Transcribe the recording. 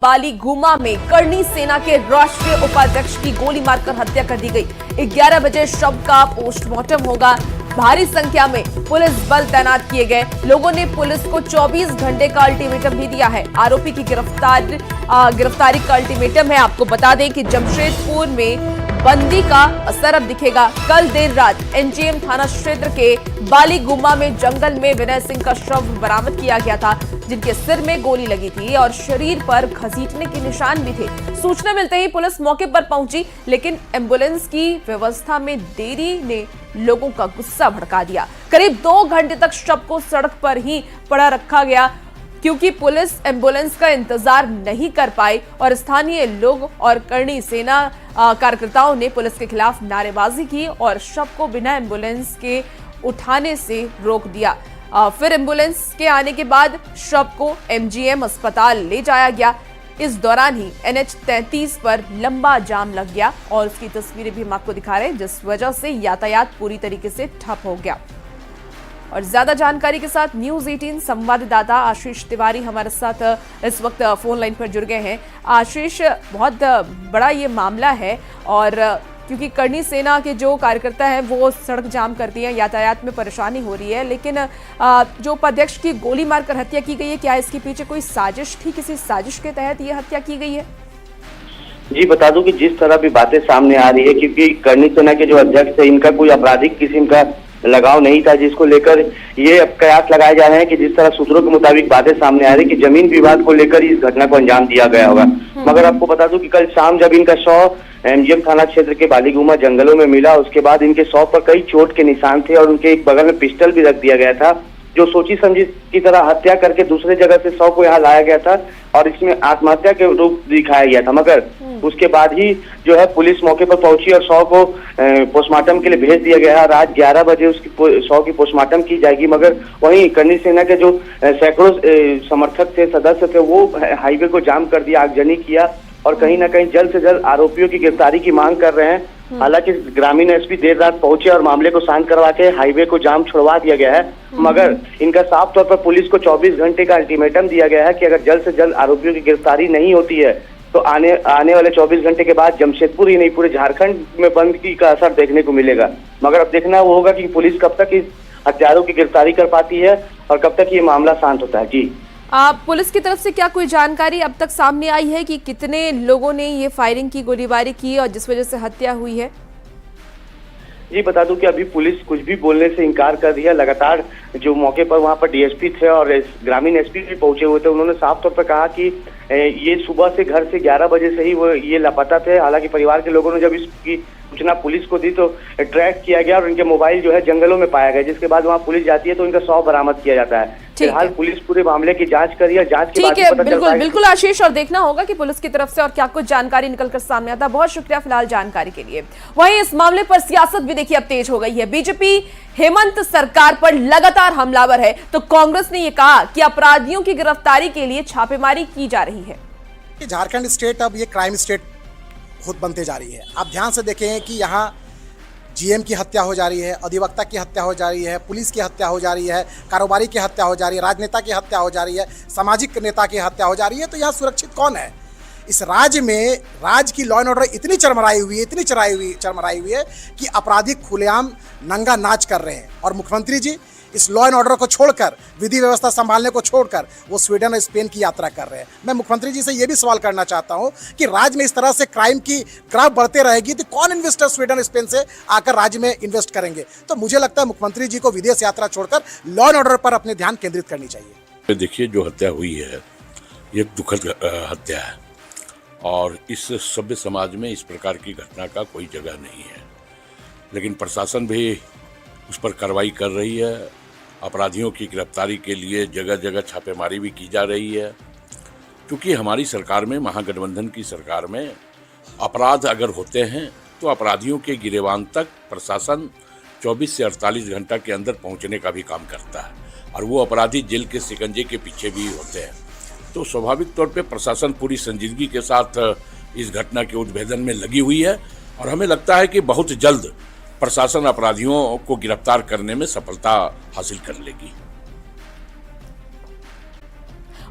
बालीगुमा में करनी सेना के राष्ट्रीय उपाध्यक्ष की गोली मारकर हत्या कर दी गई। 11 बजे शव का पोस्टमार्टम होगा। भारी संख्या में पुलिस बल तैनात किए गए। लोगों ने पुलिस को 24 घंटे का अल्टीमेटम भी दिया है। आरोपी की गिरफ्तारी का अल्टीमेटम है। आपको बता दें कि जमशेदपुर में बंदी का असर अब दिखेगा। कल देर रात एनजीएम थाना क्षेत्र के बालीगुमा में जंगल में विनय सिंह का शव बरामद किया गया था, जिनके सिर में गोली लगी थी और शरीर पर घसीटने के निशान भी थे। सूचना मिलते ही पुलिस मौके पर पहुंची, लेकिन एम्बुलेंस की व्यवस्था में देरी ने लोगों का गुस्सा भड़का दिया। करीब 2 घंटे तक शव को सड़क पर ही पड़ा रखा गया, क्योंकि पुलिस एम्बुलेंस का इंतजार नहीं कर पाई और स्थानीय लोग और करनी सेना कार्यकर्ताओं ने पुलिस के खिलाफ नारेबाजी की और शव को बिना एम्बुलेंस के उठाने से रोक दिया। फिर एम्बुलेंस के आने के बाद शव को एमजीएम अस्पताल ले जाया गया। इस दौरान ही NH 33 पर लंबा जाम लग गया और उसकी तस्वीरें भी हम आपको दिखा रहे हैं, जिस वजह से यातायात पूरी तरीके से ठप हो गया। और ज्यादा जानकारी के साथ न्यूज़ 18 संवाददाता आशीष तिवारी हमारे साथ इस वक्त फोन लाइन पर जुड़ गए हैं। आशीष, बहुत बड़ा ये मामला है और क्योंकि करनी सेना के जो कार्यकर्ता हैं वो सड़क जाम करती हैं, यातायात में परेशानी हो रही है, लेकिन जो उपाध्यक्ष की गोली मारकर हत्या की गई है, क्या इसके पीछे कोई साजिश थी? किसी साजिश के तहत ये हत्या की गई है? जी, बता दूं कि जिस तरह भी बातें सामने आ रही है, क्योंकि करनी सेना के जो अध्यक्ष है इनका कोई आपराधिक किस्म का लगाव नहीं था, जिसको लेकर ये कयास लगाए जा रहे हैं कि जिस तरह सूत्रों के मुताबिक बातें सामने आ रही है कि जमीन विवाद को लेकर इस घटना को अंजाम दिया गया होगा। मगर आपको बता दूं कि कल शाम जब इनका शव एमजीएम थाना क्षेत्र के बालीगुमा जंगलों में मिला, उसके बाद इनके शव पर कई चोट के निशान थे और उनके एक बगल में पिस्टल भी रख दिया गया था, जो सोची समझी की तरह हत्या करके दूसरे जगह से शव को यहाँ लाया गया था और इसमें आत्महत्या के रूप दिखाया गया था। मगर उसके बाद ही जो है पुलिस मौके पर पहुंची और शव को पोस्टमार्टम के लिए भेज दिया गया है। रात 11 बजे उसकी शव की पोस्टमार्टम की जाएगी। मगर वहीं करनी सेना के जो सैकड़ों समर्थक थे, सदस्य थे, वो हाईवे को जाम कर दिया, आगजनी किया और कहीं ना कहीं जल्द से जल्द आरोपियों की गिरफ्तारी की मांग कर रहे हैं। हालांकि ग्रामीण एसपी देर रात पहुंचे और मामले को शांत करवा के हाईवे को जाम छुड़वा दिया गया है। मगर इनका साफ तौर पर पुलिस को 24 घंटे का अल्टीमेटम दिया गया है कि अगर जल्द से जल्द आरोपियों की गिरफ्तारी नहीं होती है तो आने वाले 24 घंटे के बाद जमशेदपुर ही नहीं पूरे झारखंड में बंद का असर देखने को मिलेगा। मगर अब देखना वो होगा कि पुलिस कब तक इस हत्यारों की गिरफ्तारी कर पाती है और कब तक ये मामला शांत होता है। जी, पुलिस की तरफ से क्या कोई जानकारी अब तक सामने आई है कि कितने लोगों ने ये फायरिंग की, गोलीबारी की और जिस वजह से हत्या हुई है? जी, बता दूं कि अभी पुलिस कुछ भी बोलने से इनकार कर रही है। लगातार जो मौके पर वहां पर डीएसपी थे और ग्रामीण एसपी भी पहुंचे हुए थे, उन्होंने साफ तौर पर कहा कि ये सुबह से घर से 11 बजे से ही वो ये लापता थे। हालांकि परिवार के लोगों ने जब इसकी सूचना पुलिस को दी तो ट्रैक किया गया और इनके मोबाइल जो है जंगलों में पाया गया, जिसके बाद वहां पुलिस जाती है तो इनका शव बरामद किया जाता है। फिलहाल पुलिस पूरे मामले की जांच कर रही है। जांच के बाद बिल्कुल आशीष, और देखना होगा कि पुलिस की तरफ से और क्या कुछ जानकारी निकलकर सामने आता है। बहुत शुक्रिया फिलहाल जानकारी के लिए। वहीं इस मामले पर सियासत भी देखिए अब तेज हो गई है। बीजेपी हेमंत सरकार पर लगातार हमलावर है, तो कांग्रेस ने यह कहा कि अपराधियों की गिरफ्तारी के लिए छापेमारी की जा रही है। झारखंड स्टेट अब ये क्राइम स्टेट खुद बनते जा रही है। आप ध्यान से देखें कि यहाँ जीएम की हत्या हो जा रही है, अधिवक्ता की हत्या हो जा रही है, पुलिस की हत्या हो जा रही है, कारोबारी की हत्या हो जा रही है, राजनेता की हत्या हो जा रही है, सामाजिक नेता की हत्या हो जा रही है। तो यहाँ सुरक्षित कौन है? इस राज्य में राज्य की लॉ एंड ऑर्डर इतनी चरमराई हुई है कि अपराधी खुलेआम नंगा नाच कर रहे हैं और मुख्यमंत्री जी इस लॉ एंड ऑर्डर को छोड़कर, विधि व्यवस्था संभालने को छोड़कर वो स्वीडन और स्पेन की यात्रा कर रहे हैं। मैं मुख्यमंत्री जी से ये भी सवाल करना चाहता हूँ कि राज्य में इस तरह से क्राइम की ग्राफ बढ़ते रहेगी तो कौन इन्वेस्टर स्वीडन स्पेन से आकर राज्य में इन्वेस्ट करेंगे? तो मुझे लगता है मुख्यमंत्री जी को विदेश यात्रा छोड़कर लॉ एंड ऑर्डर पर अपने ध्यान केंद्रित करनी चाहिए। देखिए, जो हत्या हुई है ये दुखद हत्या है और इस सभ्य समाज में इस प्रकार की घटना का कोई जगह नहीं है। लेकिन प्रशासन भी उस पर कार्रवाई कर रही है। अपराधियों की गिरफ्तारी के लिए जगह जगह छापेमारी भी की जा रही है, क्योंकि हमारी सरकार में, महागठबंधन की सरकार में, अपराध अगर होते हैं तो अपराधियों के गिरेबान तक प्रशासन 24 से 48 घंटा के अंदर पहुंचने का भी काम करता है और वो अपराधी जेल के शिकंजे के पीछे भी होते हैं। तो स्वाभाविक तौर पे प्रशासन पूरी संजीदगी के साथ इस घटना के उद्भेदन में लगी हुई है और हमें लगता है कि बहुत जल्द प्रशासन अपराधियों को गिरफ्तार करने में सफलता हासिल कर लेगी।